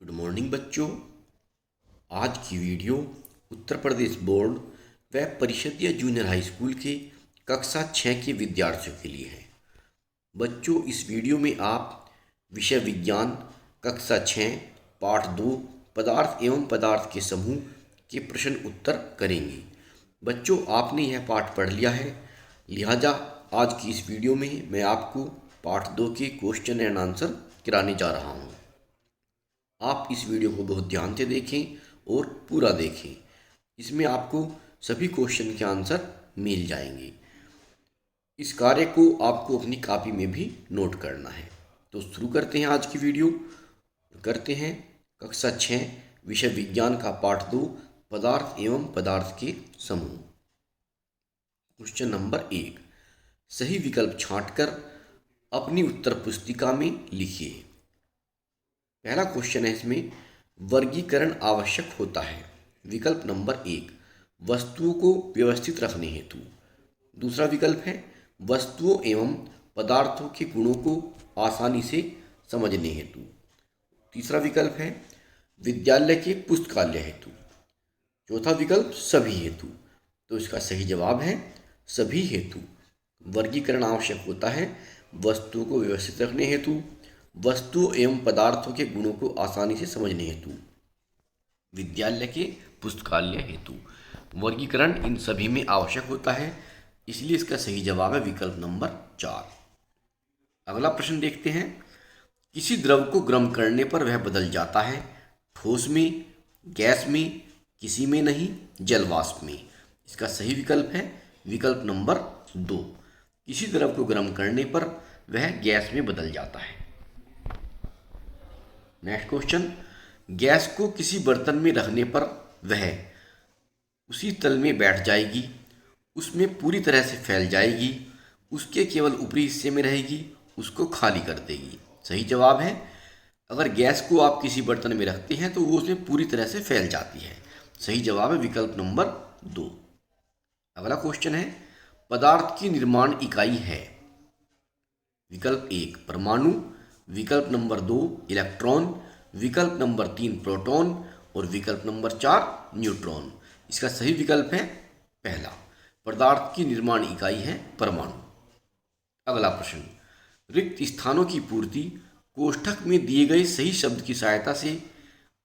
Good morning बच्चों। आज की वीडियो उत्तर प्रदेश बोर्ड व परिषदीय जूनियर हाई स्कूल के कक्षा 6 के विद्यार्थियों के लिए है। बच्चों, इस वीडियो में आप विषय विज्ञान कक्षा 6 पाठ 2 पदार्थ एवं पदार्थ के समूह के प्रश्न उत्तर करेंगे। बच्चों, आपने यह पाठ पढ़ लिया है, लिहाजा आज की इस वीडियो में मैं आपको पाठ 2 के क्वेश्चन एंड आंसर कराने जा रहा हूँ। आप इस वीडियो को बहुत ध्यान से देखें और पूरा देखें। इसमें आपको सभी क्वेश्चन के आंसर मिल जाएंगे। इस कार्य को आपको अपनी कॉपी में भी नोट करना है। तो शुरू करते हैं आज की वीडियो। करते हैं कक्षा 6 विषय विज्ञान का पाठ 2 पदार्थ एवं पदार्थ के समूह। क्वेश्चन नंबर 1, सही विकल्प छांटकर अपनी उत्तर पुस्तिका में लिखिए। पहला क्वेश्चन है, इसमें वर्गीकरण आवश्यक होता है। विकल्प नंबर 1, वस्तुओं को व्यवस्थित रखने हेतु। दूसरा विकल्प है, वस्तुओं एवं पदार्थों के गुणों को आसानी से समझने हेतु। तीसरा विकल्प है, विद्यालय के पुस्तकालय हेतु। चौथा विकल्प, सभी हेतु। तो इसका सही जवाब है सभी हेतु। वर्गीकरण आवश्यक होता है वस्तुओं को व्यवस्थित रखने हेतु, वस्तुओं एवं पदार्थों के गुणों को आसानी से समझने हेतु, विद्यालय के पुस्तकालय हेतु। वर्गीकरण इन सभी में आवश्यक होता है, इसलिए इसका सही जवाब है विकल्प नंबर 4। अगला प्रश्न देखते हैं। किसी द्रव को गर्म करने पर वह बदल जाता है, ठोस में, गैस में, किसी में नहीं, जल वाष्प में। इसका सही विकल्प है विकल्प नंबर 2। किसी द्रव को गर्म करने पर वह गैस में बदल जाता है। नेक्स्ट क्वेश्चन, गैस को किसी बर्तन में रखने पर वह उसी तल में बैठ जाएगी, उसमें पूरी तरह से फैल जाएगी, उसके केवल ऊपरी हिस्से में रहेगी, उसको खाली कर देगी। सही जवाब है, अगर गैस को आप किसी बर्तन में रखते हैं तो वो उसमें पूरी तरह से फैल जाती है। सही जवाब है विकल्प नंबर 2। अगला क्वेश्चन है, पदार्थ की निर्माण इकाई है। विकल्प 1 परमाणु, विकल्प नंबर 2 इलेक्ट्रॉन, विकल्प नंबर 3 प्रोटॉन और विकल्प नंबर 4 न्यूट्रॉन। इसका सही विकल्प है पहला, पदार्थ की निर्माण इकाई है परमाणु। अगला प्रश्न, रिक्त स्थानों की पूर्ति कोष्ठक में दिए गए सही शब्द की सहायता से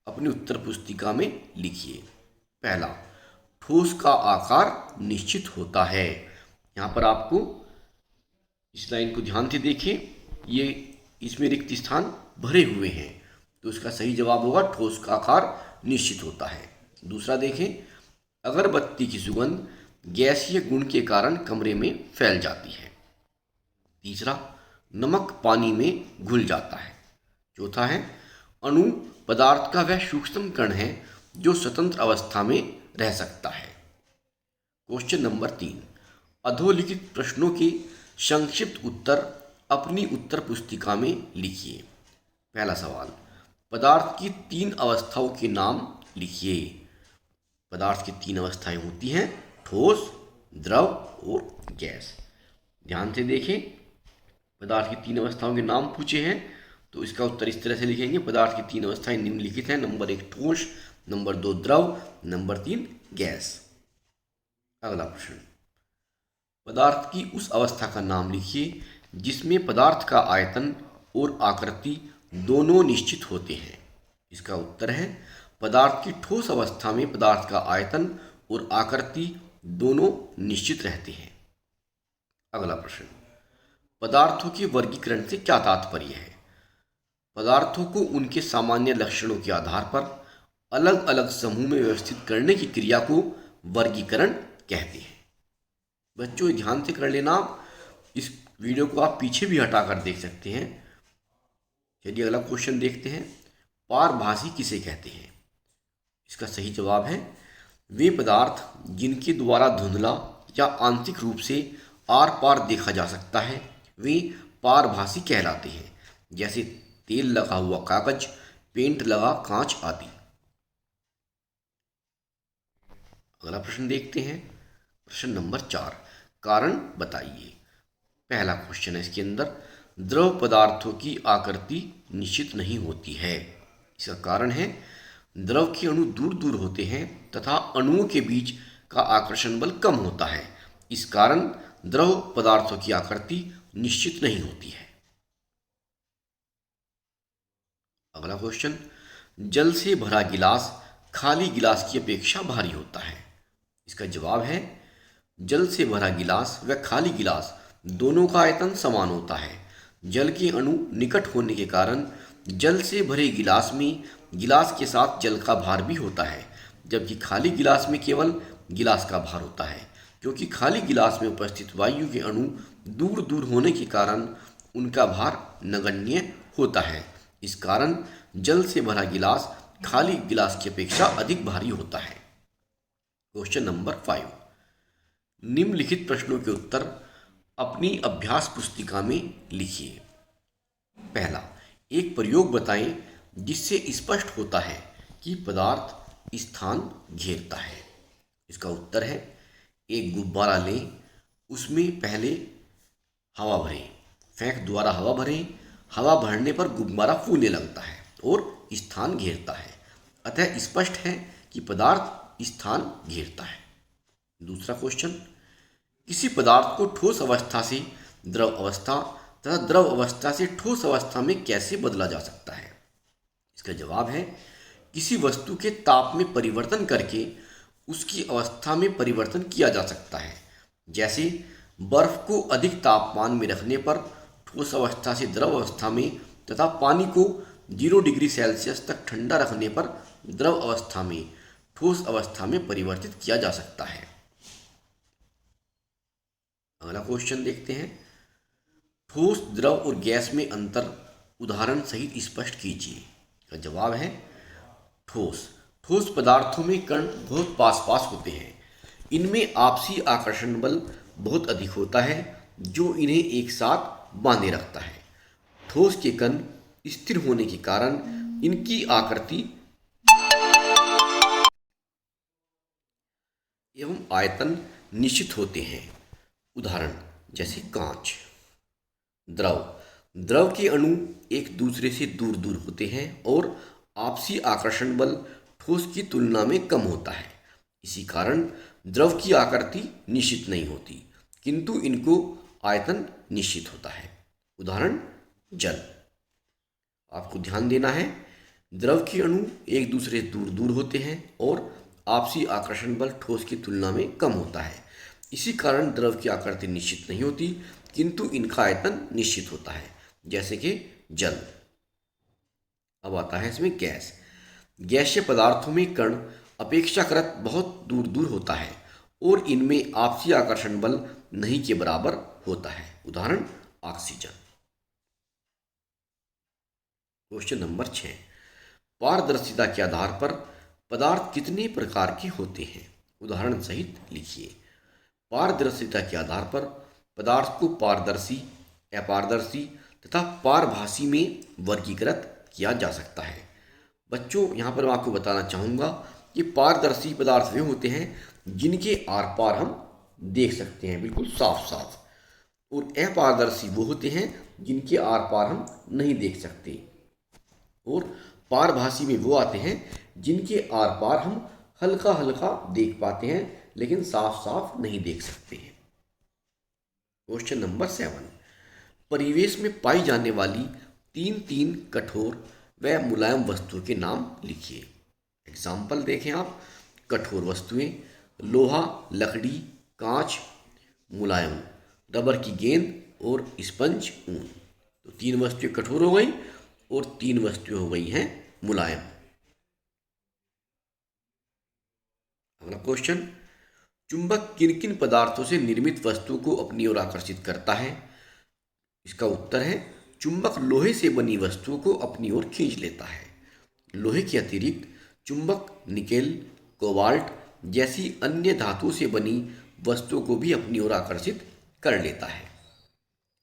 अपनी उत्तर पुस्तिका में लिखिए। पहला, ठोस का आकार निश्चित होता है। यहाँ पर आपको इस लाइन को ध्यान से देखें, ये इसमें रिक्त स्थान भरे हुए हैं, तो इसका सही जवाब होगा ठोस का आकार निश्चित होता है। दूसरा देखें, अगरबत्ती की सुगंध गैसीय गुण के कारण कमरे में फैल जाती है। तीसरा, नमक पानी में घुल जाता है। चौथा है, अणु पदार्थ का वह सूक्ष्म कण है जो स्वतंत्र अवस्था में रह सकता है। क्वेश्चन नंबर 3, अधोलिखित प्रश्नों के संक्षिप्त उत्तर अपनी उत्तर पुस्तिका में लिखिए। पहला सवाल, पदार्थ की 3 अवस्थाओं के नाम लिखिए। पदार्थ की 3 अवस्थाएं होती हैं, ठोस, द्रव और गैस। ध्यान से देखें, पदार्थ की 3 अवस्थाओं के नाम पूछे हैं, तो इसका उत्तर इस तरह से लिखेंगे। पदार्थ की 3 अवस्थाएं निम्नलिखित हैं। नंबर 1 ठोस, नंबर 2 द्रव, नंबर 3 गैस। अगला प्रश्न, पदार्थ की उस अवस्था का नाम लिखिए जिसमें पदार्थ का आयतन और आकृति दोनों निश्चित होते हैं। इसका उत्तर है, पदार्थ की ठोस अवस्था में पदार्थ का आयतन और आकृति दोनों निश्चित रहते हैं। अगला प्रश्न, पदार्थों के वर्गीकरण से क्या तात्पर्य है? पदार्थों को उनके सामान्य लक्षणों के आधार पर अलग अलग समूह में व्यवस्थित करने की क्रिया को वर्गीकरण कहते हैं। बच्चों, ध्यान से कर लेना, आप इस वीडियो को आप पीछे भी हटाकर देख सकते हैं। चलिए अगला क्वेश्चन देखते हैं। पारभासी किसे कहते हैं? इसका सही जवाब है, वे पदार्थ जिनके द्वारा धुंधला या आंशिक रूप से आर पार देखा जा सकता है वे पारभासी कहलाते हैं, जैसे तेल लगा हुआ कागज, पेंट लगा कांच आदि। अगला प्रश्न देखते हैं। प्रश्न नंबर 4, कारण बताइए। पहला क्वेश्चन है, इसके अंदर द्रव पदार्थों की आकृति निश्चित नहीं होती है। इसका कारण है द्रव के अणु दूर दूर होते हैं तथा अणुओं के बीच का आकर्षण बल कम होता है। इस कारण द्रव पदार्थों की आकृति निश्चित नहीं होती है। अगला क्वेश्चन, जल से भरा गिलास खाली गिलास की अपेक्षा भारी होता है। इसका जवाब है जल से भरा गिलास व खाली गिलास दोनों का आयतन समान होता है। जल के अणु निकट होने के कारण जल से भरे गिलास में गिलास के साथ जल का भार भी होता है, जबकि खाली गिलास में केवल गिलास का भार होता है। क्योंकि खाली गिलास में उपस्थित वायु के अणु दूर दूर होने के कारण उनका भार नगण्य होता है। इस कारण जल से भरा गिलास खाली गिलास की अपेक्षा अधिक भारी होता है। क्वेश्चन नंबर 5, निम्नलिखित प्रश्नों के उत्तर अपनी अभ्यास पुस्तिका में लिखिए। पहला, एक प्रयोग बताएं जिससे स्पष्ट होता है कि पदार्थ स्थान घेरता है। इसका उत्तर है, एक गुब्बारा लें, उसमें पहले हवा भरें, फेंक द्वारा हवा भरें, हवा भरने पर गुब्बारा फूलने लगता है और स्थान घेरता है। अतः स्पष्ट है कि पदार्थ स्थान घेरता है। दूसरा क्वेश्चन, किसी पदार्थ को ठोस अवस्था से द्रव अवस्था तथा द्रव अवस्था से ठोस अवस्था में कैसे बदला जा सकता है। इसका जवाब है, किसी वस्तु के ताप में परिवर्तन करके उसकी अवस्था में परिवर्तन किया जा सकता है। जैसे बर्फ को अधिक तापमान में रखने पर ठोस अवस्था से द्रव अवस्था में तथा पानी को 0 डिग्री सेल्सियस तक ठंडा रखने पर द्रव अवस्था में ठोस अवस्था में परिवर्तित किया जा सकता है। अगला क्वेश्चन देखते हैं, ठोस, द्रव और गैस में अंतर उदाहरण सहित स्पष्ट कीजिए। का जवाब है, ठोस ठोस पदार्थों में कण बहुत पास पास होते हैं। इनमें आपसी आकर्षण बल बहुत अधिक होता है जो इन्हें एक साथ बांधे रखता है। ठोस के कण स्थिर होने के कारण इनकी आकृति एवं आयतन निश्चित होते हैं। उदाहरण जैसे कांच। द्रव द्रव के अणु एक दूसरे से दूर दूर होते हैं और आपसी आकर्षण बल ठोस की तुलना में कम होता है। इसी कारण द्रव की आकृति निश्चित नहीं होती, किंतु इनको आयतन निश्चित होता है। उदाहरण जल। आपको ध्यान देना है, द्रव के अणु एक दूसरे से दूर दूर होते हैं और आपसी आकर्षण बल ठोस की तुलना में कम होता है। इसी कारण द्रव की आकृति निश्चित नहीं होती, किंतु इनका आयतन निश्चित होता है, जैसे कि जल। अब आता है इसमें गैस। गैसीय पदार्थों में कण अपेक्षाकृत बहुत दूर दूर होता है और इनमें आपसी आकर्षण बल नहीं के बराबर होता है। उदाहरण ऑक्सीजन। क्वेश्चन नंबर 6, पारदर्शिता के आधार पर पदार्थ कितने प्रकार के होते हैं। उदाहरण सहित लिखिए। पारदर्शिता के आधार पर पदार्थ को पारदर्शी, अपारदर्शी तथा पारभासी में वर्गीकृत किया जा सकता है। बच्चों, यहाँ पर मैं आपको बताना चाहूँगा कि पारदर्शी पदार्थ वे होते हैं जिनके आर पार हम देख सकते हैं बिल्कुल साफ साफ, और अपारदर्शी वो होते हैं जिनके आर पार हम नहीं देख सकते, और पारभासी में वो आते हैं जिनके आर पार हम हल्का हल्का देख पाते हैं लेकिन साफ साफ नहीं देख सकते हैं। क्वेश्चन नंबर 7, परिवेश में पाई जाने वाली तीन कठोर व मुलायम वस्तुओं के नाम लिखिए। एग्जाम्पल देखें आप। कठोर वस्तुएं लोहा, लकड़ी, कांच। मुलायम रबर की गेंद और स्पंज, ऊन। तो 3 वस्तुएं कठोर हो गई और 3 वस्तुएं हो गई हैं मुलायम। अगला क्वेश्चन, चुंबक किन किन पदार्थों से निर्मित वस्तु को अपनी ओर आकर्षित करता है। इसका उत्तर है, चुंबक लोहे से बनी वस्तुओं को अपनी ओर खींच लेता है। लोहे के अतिरिक्त चुंबक निकेल, कोबाल्ट जैसी अन्य धातु से बनी वस्तुओं को भी अपनी ओर आकर्षित कर लेता है।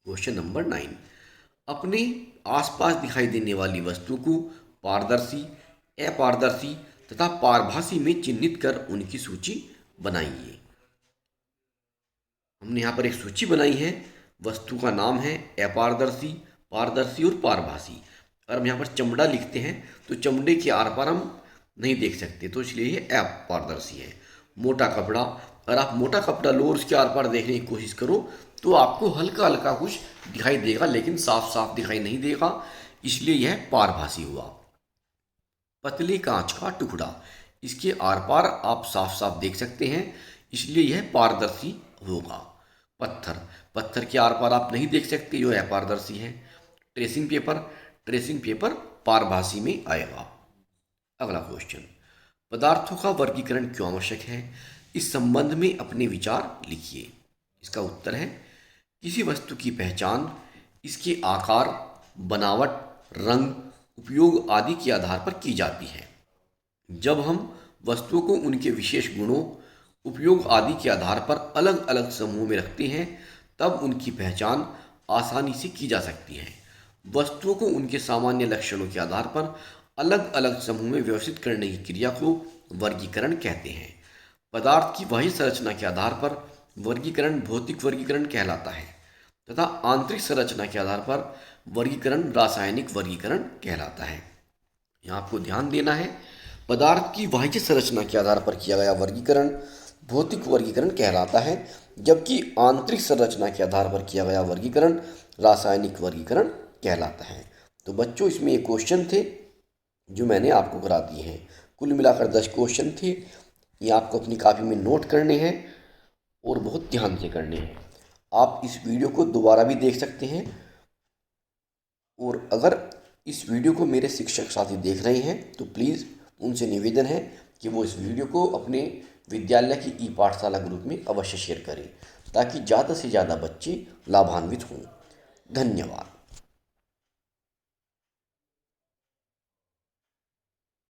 क्वेश्चन नंबर 9, अपने आसपास दिखाई देने वाली वस्तु को पारदर्शी, अपारदर्शी तथा पारभासी में चिन्हित कर उनकी सूची बनाइए। हमने यहाँ पर एक सूची बनाई है। वस्तु का नाम है अपारदर्शी, पारदर्शी और पारभासी। अगर हम यहाँ पर चमड़ा लिखते हैं तो चमड़े के आर पार हम नहीं देख सकते, तो इसलिए ये अपारदर्शी है। मोटा कपड़ा, अगर आप मोटा कपड़ा लो और उसके आर पार देखने की कोशिश करो तो आपको हल्का हल्का कुछ दिखाई देगा, लेकिन साफ साफ दिखाई नहीं देगा, इसलिए यह पारभासी हुआ। पतले कांच का टुकड़ा, इसके आर पार आप साफ साफ देख सकते हैं, इसलिए यह पारदर्शी होगा। पत्थर, पत्थर के आर पार आप नहीं देख सकते, जो अपारदर्शी है। ट्रेसिंग पेपर, ट्रेसिंग पेपर पारभासी में आएगा। अगला क्वेश्चन, पदार्थों का वर्गीकरण क्यों आवश्यक है? इस संबंध में अपने विचार लिखिए। इसका उत्तर है, किसी वस्तु की पहचान इसके आकार, बनावट, रंग, उपयोग आदि के आधार पर की जाती है। जब हम वस्तुओं को उनके विशेष गुणों, उपयोग आदि के आधार पर अलग अलग समूह में रखते हैं, तब उनकी पहचान आसानी से की जा सकती है। वस्तुओं को उनके सामान्य लक्षणों के आधार पर अलग अलग समूह में व्यवस्थित करने की क्रिया को वर्गीकरण कहते हैं। पदार्थ की बाह्य संरचना के आधार पर वर्गीकरण भौतिक वर्गीकरण कहलाता है तथा आंतरिक संरचना के आधार पर वर्गीकरण रासायनिक वर्गीकरण कहलाता है। यहाँ आपको ध्यान देना है, पदार्थ की बाह्य संरचना के आधार पर किया गया वर्गीकरण भौतिक वर्गीकरण कहलाता है, जबकि आंतरिक संरचना के आधार पर किया गया वर्गीकरण रासायनिक वर्गीकरण कहलाता है। तो बच्चों, इसमें ये क्वेश्चन थे जो मैंने आपको करा दिए हैं। कुल मिलाकर 10 क्वेश्चन थे। ये आपको अपनी कॉपी में नोट करने हैं और बहुत ध्यान से करने हैं। आप इस वीडियो को दोबारा भी देख सकते हैं, और अगर इस वीडियो को मेरे शिक्षक साथी देख रहे हैं तो प्लीज़ उनसे निवेदन है कि वो इस वीडियो को अपने विद्यालय की ई पाठशाला ग्रुप में अवश्य शेयर करें, ताकि ज़्यादा से ज़्यादा बच्चे लाभान्वित हों। धन्यवाद।